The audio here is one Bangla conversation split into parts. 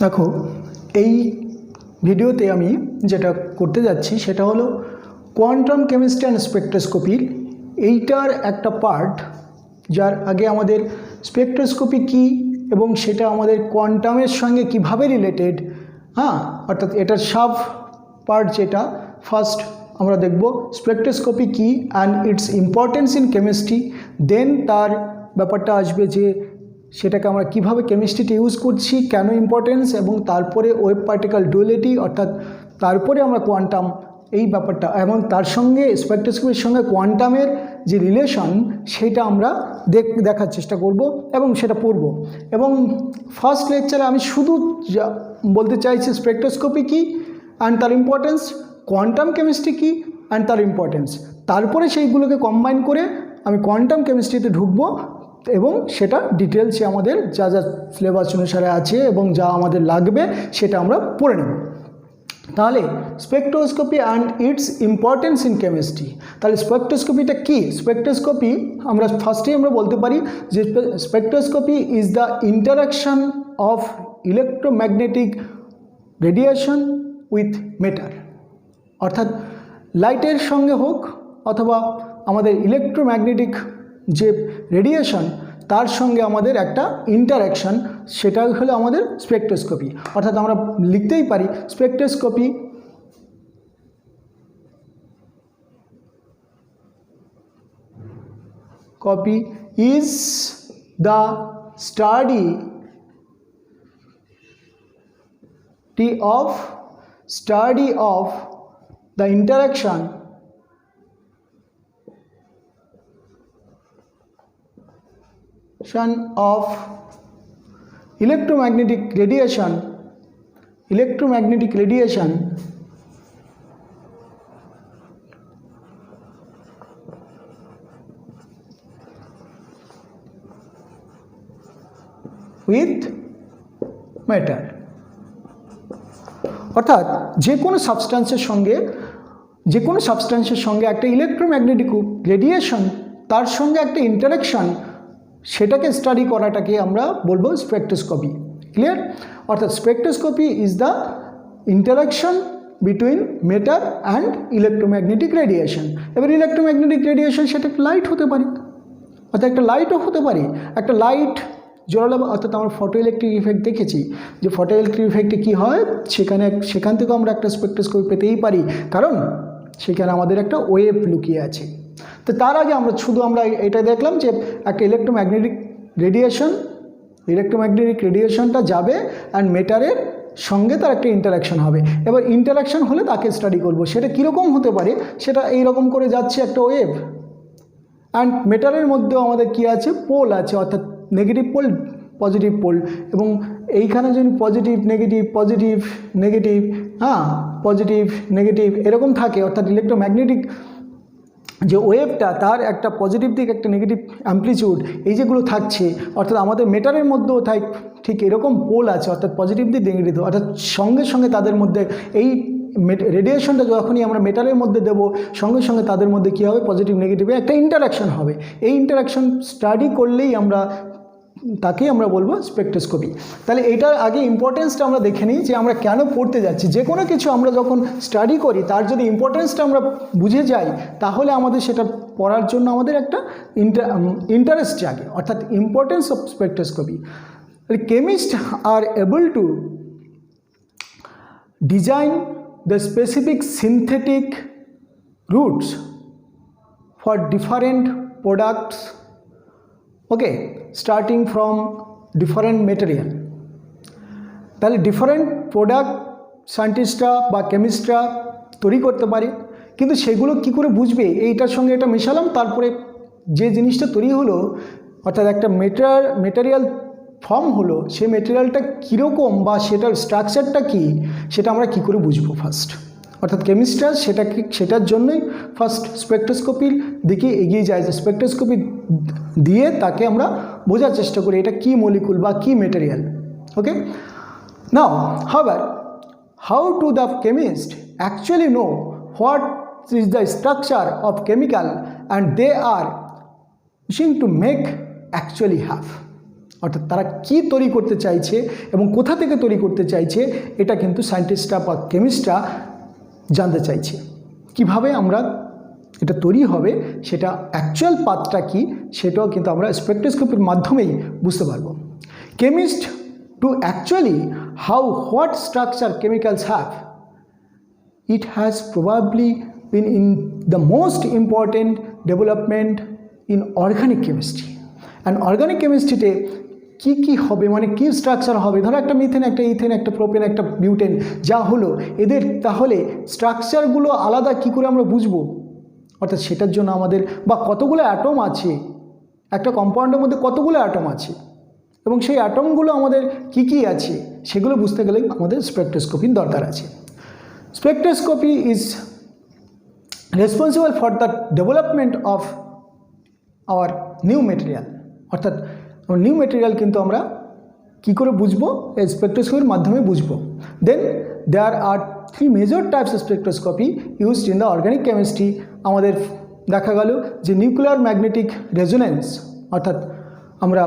দেখো এই ভিডিওতে আমি যেটা করতে যাচ্ছি সেটা হলো কোয়ান্টাম কেমিস্ট্রি অ্যান্ড স্পেকট্রোস্কোপির এইটার একটা পার্ট, যার আগে আমাদের স্পেকট্রোস্কোপি কী এবং সেটা আমাদের কোয়ান্টামের সঙ্গে কিভাবে রিলেটেড, অর্থাৎ এটার সাব পার্ট যেটা ফার্স্ট আমরা দেখব স্পেকট্রোস্কোপি কী and its importance in chemistry. Then তার ব্যাপারটা আসবে যে সেটাকে আমরা কিভাবে কেমিস্ট্রিতে ইউজ করছি, কেন ইম্পর্টেন্স, এবং তারপরে ওয়েভ পার্টিকেল ডুয়ালিটি, অর্থাৎ তারপরে আমরা কোয়ান্টাম এই ব্যাপারটা এবং তার সঙ্গে স্পেকট্রোস্কোপির সঙ্গে কোয়ান্টামের যে রিলেশন সেটা আমরা দেখার চেষ্টা করব এবং সেটা পড়ব। এবং ফার্স্ট লেকচারে আমি শুধু বলতে চাইছি স্পেকট্রোস্কোপি কী অ্যান্ড তার ইম্পর্টেন্স, কোয়ান্টাম কেমিস্ট্রি কী অ্যান্ড তার ইম্পর্টেন্স, তারপরে সেইগুলোকে কম্বাইন করে আমি কোয়ান্টাম কেমিস্ট্রিতে ঢুকবো এবং সেটা ডিটেলসে আমাদের যা যা সিলেবাস অনুসারে আছে এবং যা আমাদের লাগবে সেটা আমরা পড়ে নেব। তাহলে spectroscopy and its importance in chemistry. তাহলে স্পেকট্রোস্কোপিটা কী? স্পেকট্রোস্কোপি আমরা ফার্স্টেই আমরা বলতে পারি যে spectroscopy is the interaction of electromagnetic radiation with matter, অর্থাৎ লাইটের সঙ্গে হোক অথবা আমাদের ইলেকট্রোম্যাগনেটিক যে রেডিয়েশন তার সঙ্গে আমাদের একটা ইন্টারাকশান, সেটা হলো আমাদের স্পেকট্রোস্কোপি। অর্থাৎ আমরা লিখতেই পারি spectroscopy is the study of the interaction of electromagnetic radiation with matter। অর্থাৎ যে কোনো সাবস্ট্যান্সের সঙ্গে একটা ইলেকট্রোম্যাগনেটিক রেডিয়েশন, তার সঙ্গে একটা ইন্টারাকশান, সেটাকে স্টাডি করাটাকে আমরা বলবো স্পেকট্রোস্কোপি। ক্লিয়ার? অর্থাৎ spectroscopy is the interaction between matter and electromagnetic radiation. এবার ইলেকট্রোম্যাগনেটিক রেডিয়েশন সেটা একটা লাইট হতে পারে, অর্থাৎ একটা লাইটও হতে পারে। একটা লাইট জোরালো, অর্থাৎ আমরা ফটো ইলেকট্রিক ইফেক্ট দেখেছি যে ফটো ইলেকট্রিক ইফেক্টে কী হয়, সেখান থেকেও আমরা একটা স্পেকট্রোস্কোপি পেতেই পারি, কারণ সেখানে আমাদের একটা ওয়েভ লুকিয়ে আছে। তো তার আগে আমরা এটা দেখলাম যে একটা ইলেকট্রোম্যাগনেটিক রেডিয়েশনটা যাবে অ্যান্ড মেটারের সঙ্গে তার একটা ইন্টারাকশান হবে। এবার ইন্টারাকশান হলে তাকে স্টাডি করব, সেটা কীরকম হতে পারে, সেটা এইরকম করে যাচ্ছে একটা ওয়েভ, অ্যান্ড মেটারের মধ্যেও আমাদের কী আছে, পোল আছে, অর্থাৎ নেগেটিভ পোল পজিটিভ পোল, এবং এইখানে যদি পজিটিভ নেগেটিভ এরকম থাকে, অর্থাৎ ইলেকট্রোম্যাগনেটিক যে ওয়েভটা তার একটা পজিটিভ দিক একটা নেগেটিভ অ্যাম্প্লিটিউড, এই যেগুলো থাকছে, অর্থাৎ আমাদের মেটারের মধ্যেও ঠিক এরকম পোল আছে, অর্থাৎ পজিটিভ দিক নেগেটিভ, অর্থাৎ সঙ্গে সঙ্গে তাদের মধ্যে এই রেডিয়েশনটা যখনই আমরা মেটালের মধ্যে দেব, সঙ্গে সঙ্গে তাদের মধ্যে কী হবে, পজিটিভ নেগেটিভে একটা ইন্টারাকশান হবে। এই ইন্টারাকশান স্টাডি করলেই তাকেই আমরা বলবো স্পেকট্রোস্কোপি। তাহলে এইটার আগে ইম্পর্টেন্সটা আমরা দেখে নিই যে আমরা কেন পড়তে যাচ্ছি। যে কোনো কিছু আমরা যখন স্টাডি করি তার যদি ইম্পর্টেন্সটা আমরা বুঝে যাই, তাহলে আমাদের সেটা পড়ার জন্য আমাদের একটা ইন্টারেস্ট জাগে, অর্থাৎ importance of spectroscopy. Chemist R able to design the specific synthetic routes for different products, starting from different material। তাহলে ডিফারেন্ট প্রোডাক্ট সায়েন্টিস্টরা বা কেমিস্টরা তৈরি করতে পারে, কিন্তু সেগুলো কি করে বুঝবে এইটার সঙ্গে এটা মেশালাম, তারপরে যে জিনিসটা তৈরি হলো, অর্থাৎ একটা মেটেরিয়াল ফর্ম হলো, সেই মেটেরিয়ালটা কীরকম বা সেটার স্ট্রাকচারটা কী, সেটা আমরা কী করে বুঝবো ফার্স্ট। অর্থাৎ কেমিস্ট্রা সেটার জন্যই ফার্স্ট স্পেকট্রোস্কোপির দিকে এগিয়ে যায়, যে স্পেকট্রোস্কোপি দিয়ে তাকে আমরা বোঝার চেষ্টা করি এটা কী মলিকুল বা কী material. Okay, now however how to the chemist actually know what is the structure of chemical and they are wishing to make actually have. অর্থাৎ তারা কি তৈরি করতে চাইছে এবং কোথা থেকে তৈরি করতে চাইছে এটা কিন্তু সায়েন্টিস্টরা বা কেমিস্টরা জানতে চাইছে। কিভাবে আমরা এটা তৈরি হবে সেটা অ্যাকচুয়াল পাথটা কি সেটাও কিন্তু আমরা স্পেকট্রোস্কোপির মাধ্যমেই বুঝতে পারবো। Chemist to actually how what structure chemicals have, it has probably been in the most important development in organic chemistry. And organic chemistry তে কি হবে, মানে কি স্ট্রাকচার হবে, ধরো একটা মিথেন, একটা ইথেন, একটা প্রোপেন, একটা বিউটেন, যা হলো এদের তাহলে স্ট্রাকচারগুলো আলাদা কি করে আমরা বুঝবো, অর্থাৎ সেটার জন্য আমাদের বা কতগুলো অ্যাটম আছে, একটা কম্পাউন্ডের মধ্যে কতগুলো অ্যাটম আছে এবং সেই অ্যাটমগুলো আমাদের কি আছে সেগুলো বুঝতে গেলে আমাদের স্পেকট্রোস্কোপির দরকার আছে। Spectroscopy is responsible for the development of our new material, অর্থাৎ নিউ মেটেরিয়াল কিন্তু আমরা কি করে বুঝবো, এই স্পেকট্রোস্কোপির মাধ্যমে বুঝবো। দেন দেয়ার আর 3 major types of spectroscopy used in the organic chemistry. আমাদের দেখা গেল যে নিউক্লিয়ার ম্যাগনেটিক রেজোনেন্স, অর্থাৎ আমরা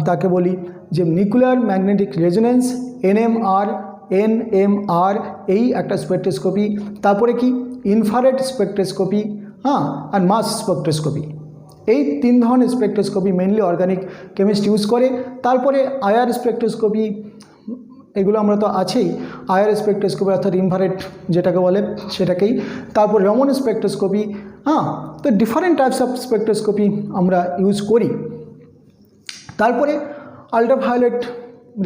তাকে বলি যে নিউক্লিয়ার ম্যাগনেটিক রেজোনেন্স, NMR এই একটা স্পেকট্রোস্কোপি। তারপরে কি ইনফ্রারেড স্পেকট্রোস্কোপি, আর মাস স্পেকট্রোস্কোপি। এই 3 ধরনের spectroscopy mainly organic chemist use করে। তারপরে আইআর স্পেকট্রোস্কোপি, এগুলো আমরা তো আছেই, আইআর স্পেকট্রোস্কোপি অর্থাৎ ইনফ্রারেড যেটাকে বলে সেটাকেই। তারপর রমন স্পেকট্রোস্কোপি, তো ডিফারেন্ট টাইপস অফ স্পেকট্রোস্কোপি আমরা ইউজ করি। তারপরে আল্ট্রাভায়োলেট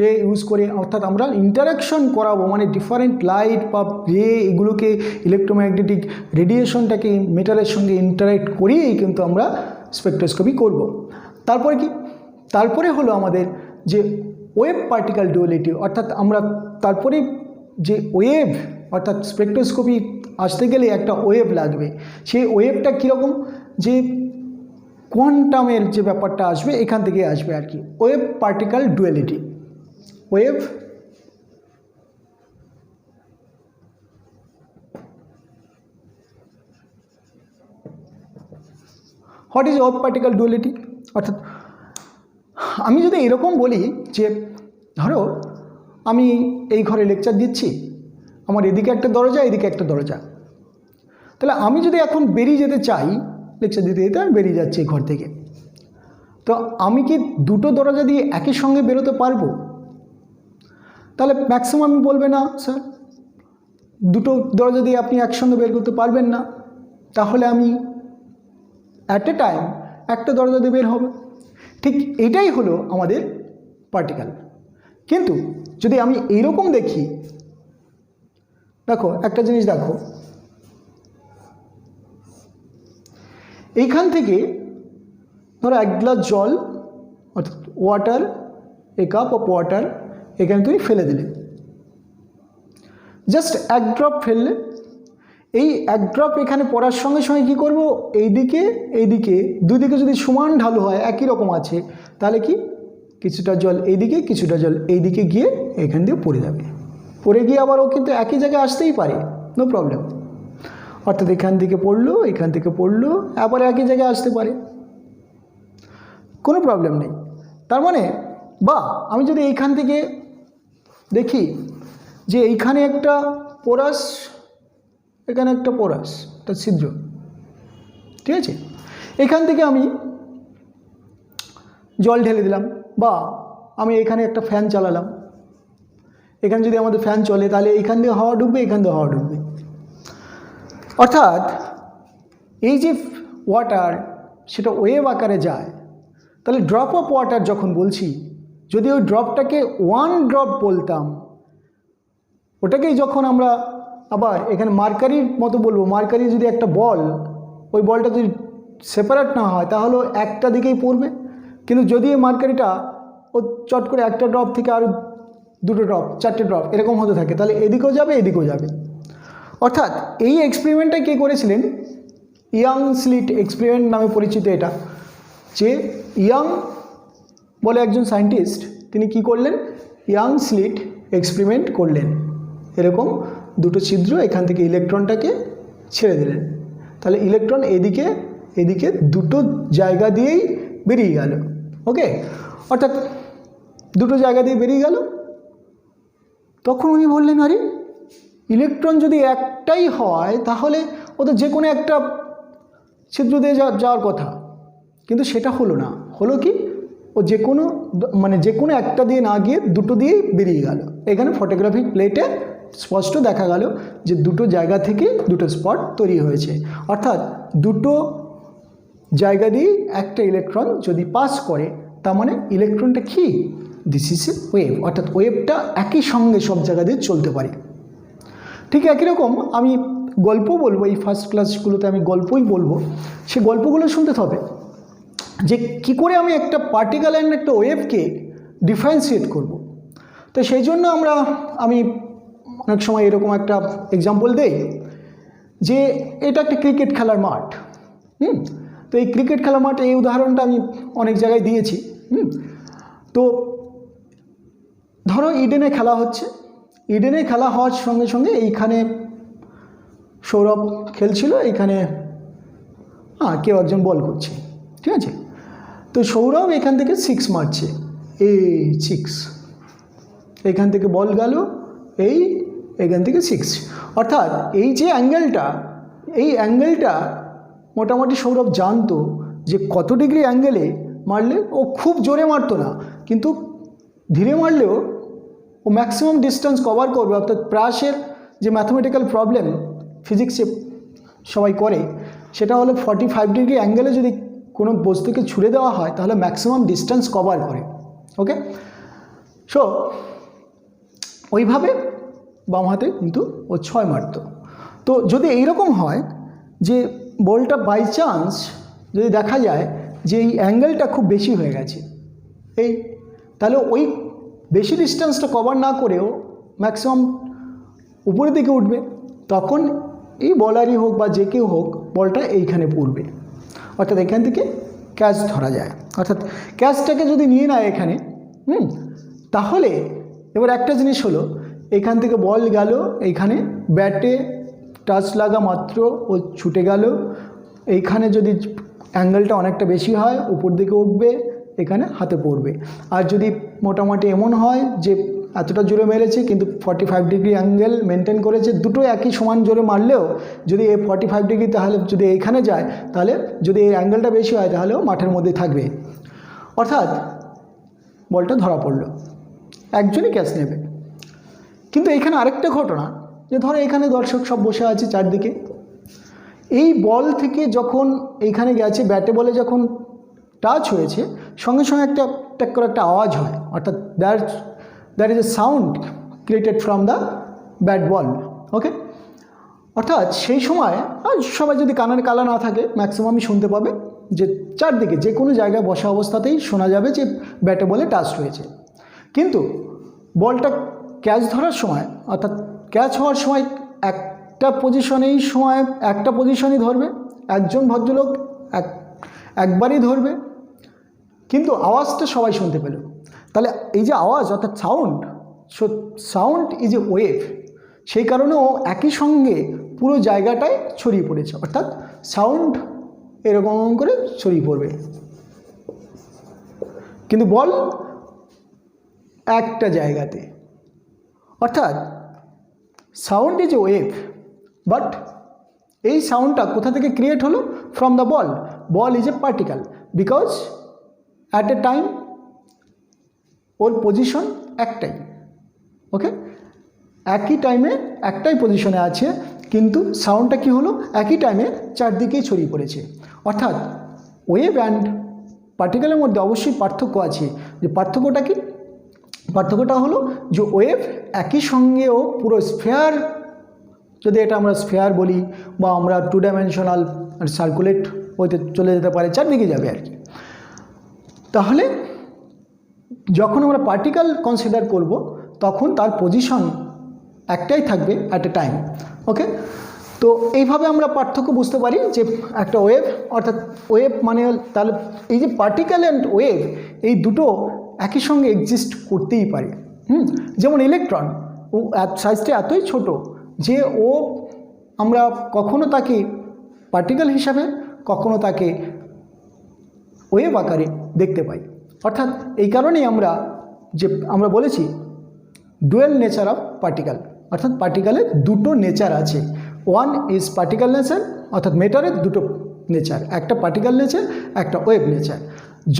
রে ইউজ করে, অর্থাৎ আমরা ইন্টারাকশন করাবো, মানে ডিফারেন্ট লাইট বা রে এগুলোকে ইলেকট্রোম্যাগনেটিক রেডিয়েশনটাকে মেটারের সঙ্গে ইন্টারাক্ট করিয়েই কিন্তু আমরা স্পেকট্রোস্কোপি করব। তারপরে কি, তারপরে হলো আমাদের যে ওয়েভ পার্টিকেল ডুয়ালিটি, অর্থাৎ আমরা তারপরে যে ওয়েভ, অর্থাৎ স্পেকট্রোস্কোপি আসতে গেলে একটা ওয়েভ লাগবে। সেই ওয়েভটা কীরকম, যে কোয়ান্টামের যে ব্যাপারটা আসবে এখান থেকে আসবে আর কি, wave particle duality. Wave what is wave particle duality, অর্থাৎ আমি যদি এরকম বলি যে ধরো আমি এই ঘরে লেকচার দিচ্ছি, আমার এদিকে একটা দরজা, এদিকে একটা দরজা, তাহলে আমি যদি এখন বেরিয়ে যেতে চাই, লেকচার দিতে দিতে আমি বেরিয়ে যাচ্ছি এই ঘর থেকে, তো আমি কি দুটো দরজা দিয়ে একই সঙ্গে বেরোতে পারবো? তাহলে ম্যাক্সিমাম বলবে না স্যার, দুটো দরজা দিয়ে আপনি একসঙ্গে বের করতে পারবেন না, তাহলে আমি অ্যাট এ টাইম একটা দরজা দিয়ে বের হবে। ঠিক এটাই হলো আমাদের পার্টিকেল। কিন্তু যদি আমি এইরকম দেখি, দেখো একটা জিনিস দেখো, এইখান থেকে ধরো 1 গ্লাস জল, অর্থাৎ water, A cup of water এখানে তুমি ফেলে দিলে, জাস্ট 1 ড্রপ ফেললে, এই 1 ড্রপ এখানে পড়ার সঙ্গে সঙ্গে কী করবো, এইদিকে এইদিকে দুদিকে যদি সমান ঢালু হয়, একই রকম আছে, তাহলে কি কিছুটা জল এইদিকে কিছুটা জল এইদিকে গিয়ে এখান দিয়ে পড়ে যাবে, পড়ে গিয়ে আবার ও কিন্তু একই জায়গায় আসতেই পারে, নো প্রবলেম। অর্থাৎ এখান থেকে পড়লো, এখান থেকে পড়লো, আবার একই জায়গায় আসতে পারে, কোনো প্রবলেম নেই। তার মানে বা আমি যদি এইখান থেকে দেখি যে এইখানে একটা পোরাস, এখানে একটা পোরাস, একটা ছিদ্র, ঠিক আছে, এখান থেকে আমি জল ঢেলে দিলাম, বা আমি এখানে একটা ফ্যান চালালাম, এখানে যদি আমাদের ফ্যান চলে তাহলে এইখান দিয়ে হাওয়া ঢুকবে, এখান দিয়ে হাওয়া ঢুকবে। অর্থাৎ এই যে ওয়াটার সেটা ওয়েভ আকারে যায়, তাহলে ড্রপ অফ ওয়াটার যখন বলছি, যদি ওই ড্রপটাকে 1 ড্রপ বলতাম, ওটাকেই যখন আমরা আবার এখানে মার্কারির মতো বলবো, মার্কারি যদি একটা বল, ওই বলটা যদি সেপারেট না হয় তাহলে একটা দিকেই পড়বে, কিন্তু যদি এই মার্কারিটা ও চট করে একটা ড্রপ থেকে আরও 2টো ড্রপ, 4টে ড্রপ এরকম হতে থাকে, তাহলে এদিকেও যাবে এদিকেও যাবে। অর্থাৎ এই এক্সপেরিমেন্টটা কে করেছিলেন, ইয়াং স্লিট এক্সপেরিমেন্ট নামে পরিচিত এটা, যে ইয়াং বলে একজন সায়েন্টিস্ট, তিনি কি করলেন, ইয়াং স্লিট এক্সপেরিমেন্ট করলেন, এরকম 2টো ছিদ্র, এখান থেকে ইলেকট্রনটাকে ছেড়ে দিলেন, তাহলে ইলেকট্রন এদিকে এদিকে 2টো জায়গা দিয়েই বেরিয়ে গেল। ওকে, অর্থাৎ দুটো জায়গা দিয়ে বেরিয়ে গেল। তখন উনি বললেন, আরে ইলেকট্রন যদি একটাই হয় তাহলে ও তো যে কোনো একটা ছিদ্র দিয়ে যাওয়ার কথা, কিন্তু সেটা হলো না। হলো কি, ও যে কোনো একটা দিয়ে না গিয়ে দুটো দিয়েই বেরিয়ে গেল। এখানে ফটোগ্রাফিক প্লেটে স্পষ্ট দেখা গেল যে দুটো জায়গা থেকে দুটো স্পট তৈরি হয়েছে, অর্থাৎ দুটো জায়গা দিয়ে একটা ইলেকট্রন যদি পাস করে তার মানে ইলেকট্রনটা কি, দিস ইজ এ ওয়েভ, অর্থাৎ ওয়েভটা একই সঙ্গে সব জায়গা দিয়ে চলতে পারে। ঠিক একই রকম আমি গল্প বলবো, এই ফার্স্ট ক্লাসগুলোতে আমি গল্পই বলবো, সে গল্পগুলো শুনতে হবে যে কি করে আমি একটা পার্টিকেল অ্যান্ড একটা ওয়েভকে ডিফারেন্সিয়েট করব। তো সেই জন্য আমি অনেক সময় এরকম একটা এক্সাম্পল দেই যে এটা একটা ক্রিকেট খেলার মাঠ। তো এই ক্রিকেট খেলার মাঠে এই উদাহরণটা আমি অনেক জায়গায় দিয়েছি। তো ধরো ইডেনে খেলা হচ্ছে, ইডেনে খেলা হওয়ার সঙ্গে সঙ্গে এইখানে সৌরভ খেলছিল, এইখানে কেউ একজন বল করছে, ঠিক আছে। তো সৌরভ এখান থেকে 6 মারছে, এই 6, এখান থেকে বল গেল এখান থেকে 6, অর্থাৎ এই যে অ্যাঙ্গেলটা, এই অ্যাঙ্গেলটা মোটামুটি সৌরভ জানতো যে কত ডিগ্রি অ্যাঙ্গেলে মারলে ও খুব জোরে মারতো না, কিন্তু ধীরে মারলেও ও ম্যাক্সিমাম ডিস্টেন্স কভার করবে। অর্থাৎ প্রাসের যে ম্যাথমেটিক্যাল প্রবলেম ফিজিক্সে সবাই করে, সেটা হলো 45 ডিগ্রি অ্যাঙ্গেলে যদি কোনো বস্তুকে ছুড়ে দেওয়া হয় তাহলে ম্যাক্সিমাম ডিস্টেন্স কভার করে। ওকে, সো ওইভাবে বাম হাতে কিন্তু ও 6 মারত। তো যদি এইরকম হয় যে বলটা বাই চান্স যদি দেখা যায় যে এই অ্যাঙ্গেলটা খুব বেশি হয়ে গেছে, তাহলে ওই বেশি ডিস্টেন্সটা কভার না করেও ম্যাক্সিমাম উপরের দিকে উঠবে, তখন এই বলারই হোক বা যে কেউ হোক বলটা এইখানে পড়বে, অর্থাৎ এখান থেকে ক্যাচ ধরা যায়। অর্থাৎ ক্যাচটাকে যদি নিয়ে নেয় এখানে, তাহলে এবার একটা জিনিস হলো, এখান থেকে বল গেল এইখানে, ব্যাটে টাচ লাগা মাত্র ও ছুটে গেল, এইখানে যদি অ্যাঙ্গেলটা অনেকটা বেশি হয় উপর দিকে উঠবে, এখানে হাতে পড়বে। আর যদি মোটামুটি এমন হয় যে এতটা জোরে মেরেছে কিন্তু 45 ডিগ্রি অ্যাঙ্গেল মেনটেন করেছে, দুটো একই সমান জোরে মারলেও যদি এই 45 ডিগ্রি তাহলে যদি এইখানে যায়, তাহলে যদি এই অ্যাঙ্গেলটা বেশি হয় তাহলেও মাঠের মধ্যে থাকবে, অর্থাৎ বলটা ধরা পড়লো, একজনই ক্যাচ নেবে। কিন্তু এইখানে আরেকটা ঘটনা, যে ধরো এখানে দর্শক সব বসে আছে চারদিকে, এই বল থেকে যখন এইখানে গেছে ব্যাটে বলে যখন টাচ হয়েছে, সঙ্গে সঙ্গে একটা ট্যাক করে একটা আওয়াজ হয়, অর্থাৎ that is a sound created from the bat ball. Okay, অর্থাৎ সেই সময় সবাই যদি কানের কালা না থাকে ম্যাক্সিমামই শুনতে পাবে, যে চারদিকে যে কোনো জায়গায় বসা অবস্থাতেই শোনা যাবে যে ব্যাটে বলে টাচ হয়েছে। কিন্তু বলটা ক্যাচ ধরার সময়, অর্থাৎ ক্যাচ হওয়ার সময় একটা পজিশনেই ধরবে, একজন ভদ্রলোক একবারই ধরবে, কিন্তু আওয়াজটা সবাই শুনতে পেল। তাহলে এই যে আওয়াজ অর্থাৎ সাউন্ড ইজ এ ওয়েভ, সেই কারণে ও একই সঙ্গে পুরো জায়গাটায় ছড়িয়ে পড়েছে, অর্থাৎ সাউন্ড এরকম করে ছড়িয়ে পড়বে, কিন্তু বল একটা জায়গাতে। অর্থাৎ sound is a wave, but এই সাউন্ডটা কোথা থেকে ক্রিয়েট হলো? From the ball. Ball is a particle, because at a time or position একটাই। ওকে, একই টাইমে একটাই পজিশনে আছে, কিন্তু সাউন্ডটা কি হলো? একই টাইমে চারদিকেই ছড়িয়ে পড়েছে। অর্থাৎ ওয়েভ অ্যান্ড পার্টিকেলের মধ্যে অবশ্যই পার্থক্য আছে। যে পার্থক্যটা কি? পার্থক্যটা হলো যে ওয়েভ একই সঙ্গেও পুরো স্ফেয়ার, যদি এটা আমরা স্ফেয়ার বলি বা আমরা 2 ডাইমেনশনাল সার্কুলেট হইতে চলে যেতে পারে, চারদিকে যাবে আর কি। তাহলে যখন আমরা পার্টিকেল কনসিডার করব তখন তার পজিশন একটাই থাকবে অ্যাট এ টাইম। ওকে, তো এইভাবে আমরা পার্থক্য বুঝতে পারি যে একটা ওয়েভ, অর্থাৎ ওয়েভ মানে তাহলে এই যে পার্টিকেল অ্যান্ড ওয়েভ এই দুটো একই সঙ্গে এক্সিস্ট করতেই পারে। যেমন ইলেকট্রন, ও সাইজটা এতই ছোট যে আমরা কখনো তাকে পার্টিকেল হিসাবে, কখনো তাকে ওয়েভ আকারে দেখতে পাই। অর্থাৎ এই কারণেই আমরা যে আমরা বলেছি ডুয়েল নেচার অফ পার্টিকেল, অর্থাৎ পার্টিকেলের দুটো নেচার আছে। ওয়ান ইজ পার্টিকেল নেচার, অর্থাৎ মেটারের দুটো নেচার, একটা পার্টিকেল নেচার, একটা ওয়েভ নেচার।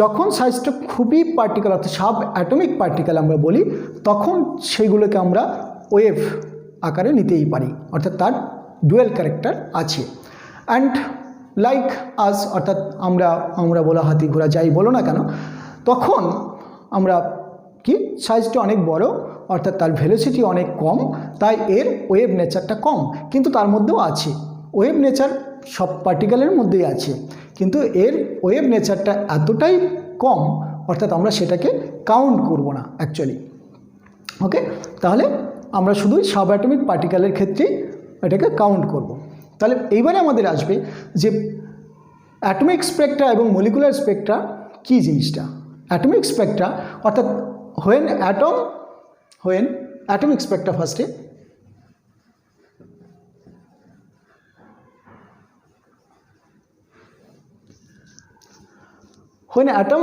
যখন সাইজটা খুবই পার্টিকেল অর্থাৎ সাব অ্যাটমিক পার্টিকেল আমরা বলি, তখন সেইগুলোকে আমরা ওয়েভ আকারে নিতেই পারি, অর্থাৎ তার ডুয়েল ক্যারেক্টার আছে। অ্যান্ড লাইক আস, অর্থাৎ আমরা বলা হাতি ঘোড়া যাই বলো না কেন, তখন আমরা কি সাইজটা অনেক বড়, অর্থাৎ তার ভেলোসিটি অনেক কম, তাই এর ওয়েভ নেচারটা কম। কিন্তু তার মধ্যেও আছে ওয়েভ নেচার, সব পার্টিকেলের মধ্যেই আছে, কিন্তু এর ওয়েভ নেচারটা এতটাই কম, অর্থাৎ আমরা সেটাকে কাউন্ট করব না অ্যাকচুয়ালি। ওকে, তাহলে আমরা শুধু সাব অ্যাটমিক পার্টিকেলের ক্ষেত্রেই এটাকে কাউন্ট করব। তাহলে এইবারে আমাদের আসবে যে অ্যাটমিক স্পেকট্রা এবং মলিকুলার স্পেকট্রা কী জিনিসটা। অ্যাটমিক স্পেকট্রা অর্থাৎ when atomic spectra first, when atom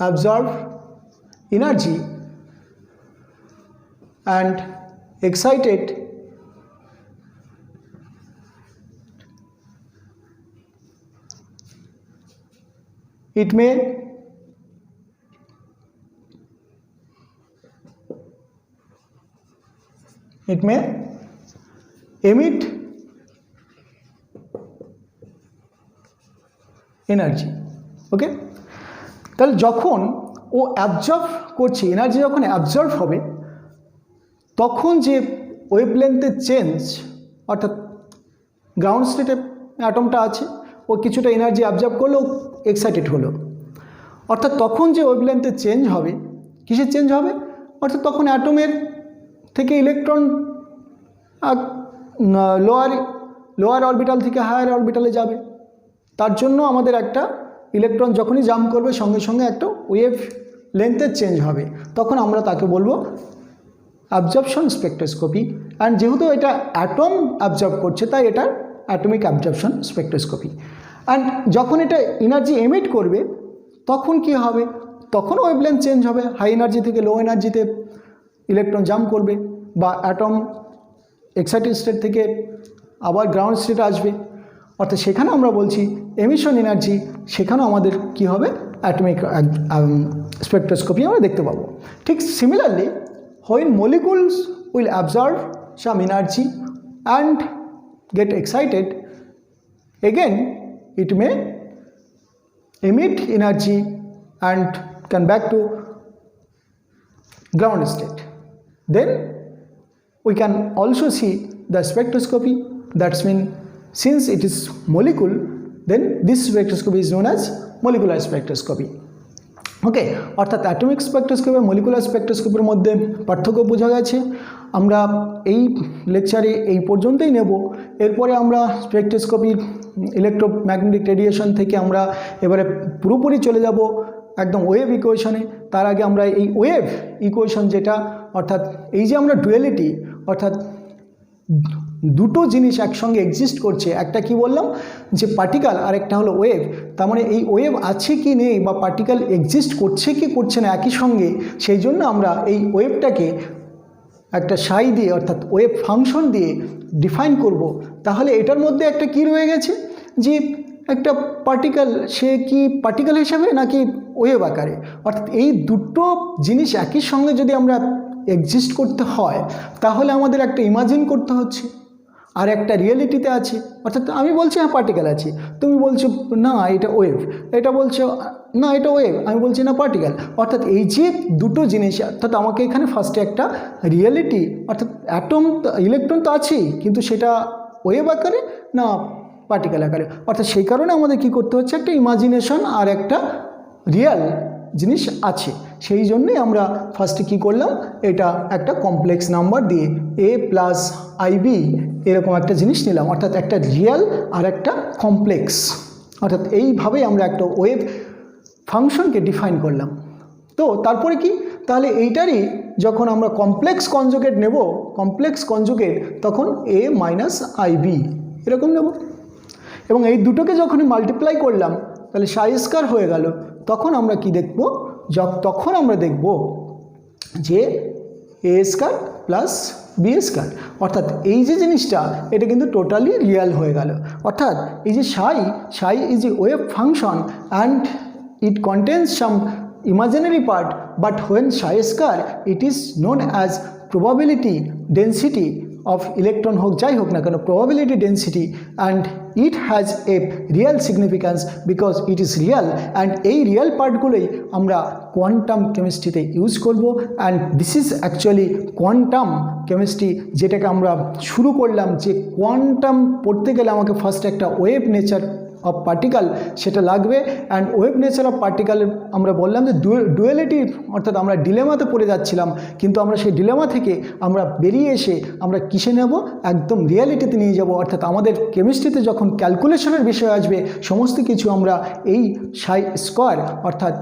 absorb energy and excited it may emit energy. Okay, তাহলে যখন ও অ্যাবজর্ব করছে, এনার্জি যখন অ্যাবজর্ব হবে, তখন যে ওয়েভলেন্থের চেঞ্জ, অর্থাৎ গ্রাউন্ড স্টেটে অ্যাটমটা আছে, ও কিছুটা এনার্জি অ্যাবজর্ব করলো, এক্সাইটেড হলো, অর্থাৎ তখন যে ওয়েভলেন্থের চেঞ্জ হবে, কিসের চেঞ্জ হবে, অর্থাৎ তখন অ্যাটমের থেকে ইলেকট্রন লোয়ার অরবিটাল থেকে হায়ার অরবিটালে যাবে। তার জন্য আমাদের একটা ইলেকট্রন যখনই জাম্প করবে সঙ্গে সঙ্গে একটা ওয়েভ লেন্থের চেঞ্জ হবে, তখন আমরা তাকে বলবো অ্যাবজর্পশন স্পেকট্রোস্কোপি। অ্যান্ড যেহেতু এটা অ্যাটম অ্যাবজর্ব করছে, তাই এটা অ্যাটমিক অ্যাবজর্পশন স্পেকট্রোস্কোপি। অ্যান্ড যখন এটা এনার্জি এমিট করবে, তখন কি হবে, তখন ওয়েভলেন্থ চেঞ্জ হবে, হাই এনার্জি থেকে লো এনার্জিতে ইলেকট্রন জাম্প করবে, বা অ্যাটম এক্সাইটেড স্টেট থেকে আবার গ্রাউন্ড স্টেটে আসবে, অর্থাৎ সেখানে আমরা বলছি এমিশন এনার্জি, সেখানেও আমাদের কি হবে, অ্যাটমিক স্পেকট্রোস্কোপি আমরা দেখতে পাবো। ঠিক similarly, when molecules will absorb some energy and get excited, again it may emit energy and come back to ground state. Then we can also see the spectroscopy. That's mean since it is molecule, then this spectroscopy is known as molecular spectroscopy. ওকে, অর্থাৎ অ্যাটমিক স্পেকট্রোস্কোপি আর মলিকুলার স্পেকট্রোস্কোপির মধ্যে পার্থক্য বোঝা গেছে। আমরা এই লেকচারে এই পর্যন্তই নেব। এরপরে আমরা স্পেকট্রোস্কোপির ইলেকট্রোম্যাগনেটিক রেডিয়েশন থেকে আমরা এবারে পুরোপুরি চলে যাব একদম ওয়েভ ইকুয়েশনে। তার আগে আমরা এই ওয়েভ ইকুয়েশন যেটা, অর্থাৎ এই যে আমরা ডুয়ালিটি, অর্থাৎ দুটো জিনিস একসঙ্গে এক্সিস্ট করছে, একটা কি বললাম যে পার্টিকেল আর একটা হলো ওয়েভ, তার মানে এই ওয়েভ আছে কি নেই বা পার্টিকেল এক্সিস্ট করছে কি করছে না একই সঙ্গে, সেই জন্য আমরা এই ওয়েভটাকে একটা সাই দিয়ে অর্থাৎ ওয়েভ ফাংশন দিয়ে ডিফাইন করব। তাহলে এটার মধ্যে একটা কি রয়ে গেছে যে একটা পার্টিকেল, সে কি পার্টিকেল হিসাবে নাকি ওয়েভ আকারে, অর্থাৎ এই দুটো জিনিস একই সঙ্গে যদি আমরা এক্সিস্ট করতে হয়, তাহলে আমাদের একটা ইমাজিন করতে হচ্ছে, আর একটা রিয়েলিটিতে আছে। অর্থাৎ আমি বলছি হ্যাঁ পার্টিকেল আছে, তুমি বলছো না এটা ওয়েভ, এটা বলছো না এটা ওয়েভ, আমি বলছি না পার্টিকেল। অর্থাৎ এই যে দুটো জিনিস, অর্থাৎ আমাকে এখানে ফার্স্টে একটা রিয়েলিটি, অর্থাৎ অ্যাটম ইলেকট্রন তো আছেই, কিন্তু সেটা ওয়েভ আকারে না পার্টিকেল আকারে, অর্থাৎ সেই কারণে আমাদের কি করতে হচ্ছে, একটা ইমাজিনেশন আর একটা রিয়েল জিনিস আছে। সেই জন্যই আমরা ফার্স্টে কি করলাম, এটা একটা কমপ্লেক্স নাম্বার দিয়ে a প্লাস আইবি এরকম একটা জিনিস নিলাম, অর্থাৎ একটা রিয়েল আর একটা কমপ্লেক্স, অর্থাৎ এইভাবেই আমরা একটা ওয়েভ ফাংশনকে ডিফাইন করলাম। তো তারপরে কি, তাহলে এইটারই যখন আমরা কমপ্লেক্স কনজুগেট নেব, কমপ্লেক্স কনজুগেট তখন a মাইনাস আইবি এরকম নেব। এবং এই দুটোকে যখনই মাল্টিপ্লাই করলাম তাহলে সাই স্কয়ার হয়ে গেল। তখন আমরা কি দেখব, তখন আমরা দেখব যে এ স্কয়ার প্লাস বি স্কয়ার, অর্থাৎ এই যে জিনিসটা এটা কিন্তু টোটালি রিয়েল হয়ে গেল। অর্থাৎ এই যে সাই is a wave function and it contains some imaginary part, but when psi square it is known as probability density of electron হোক যাই হোক না কেন probability density, and it has a real significance because it is real, and এই রিয়েল পার্টগুলোই আমরা কোয়ান্টাম কেমিস্ট্রিতে ইউজ করব। And this is actually quantum chemistry, যেটাকে আমরা শুরু করলাম যে কোয়ান্টাম পড়তে গেলে আমাকে ফার্স্ট একটা ওয়েভ নেচার অফ পার্টিকেল সেটা লাগবে। And wave nature of particle আমরা বললাম যে ডুয়ালিটি, অর্থাৎ আমরা ডিলেমাতে পড়ে যাচ্ছিলাম, কিন্তু আমরা সেই ডিলেমা থেকে আমরা বেরিয়ে এসে আমরা কিসে নেব, একদম রিয়ালিটিতে নিয়ে যাব। অর্থাৎ আমাদের কেমিস্ট্রিতে যখন ক্যালকুলেশনের বিষয় আসবে সমস্ত কিছু আমরা এই সাই স্কয়ার অর্থাৎ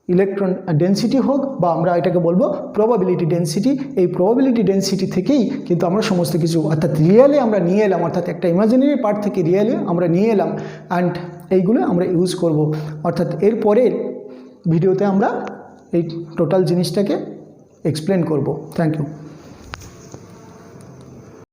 ইলেকট্রন ডেন্সিটি হোক বা আমরা এটাকে বলবো প্রবাবিলিটি ডেন্সিটি, এই প্রবাবিলিটি ডেন্সিটি থেকেই কিন্তু আমরা সমস্ত কিছু অর্থাৎ রিয়েলে আমরা নিয়ে এলাম, অর্থাৎ একটা ইমাজিনারি পার্ট থেকে রিয়েলে আমরা নিয়ে এলাম। অ্যান্ড এইগুলো আমরা ইউজ করব। অর্থাৎ এর পরের ভিডিওতে আমরা এই টোটাল জিনিসটাকে এক্সপ্লেন করব। Thank you.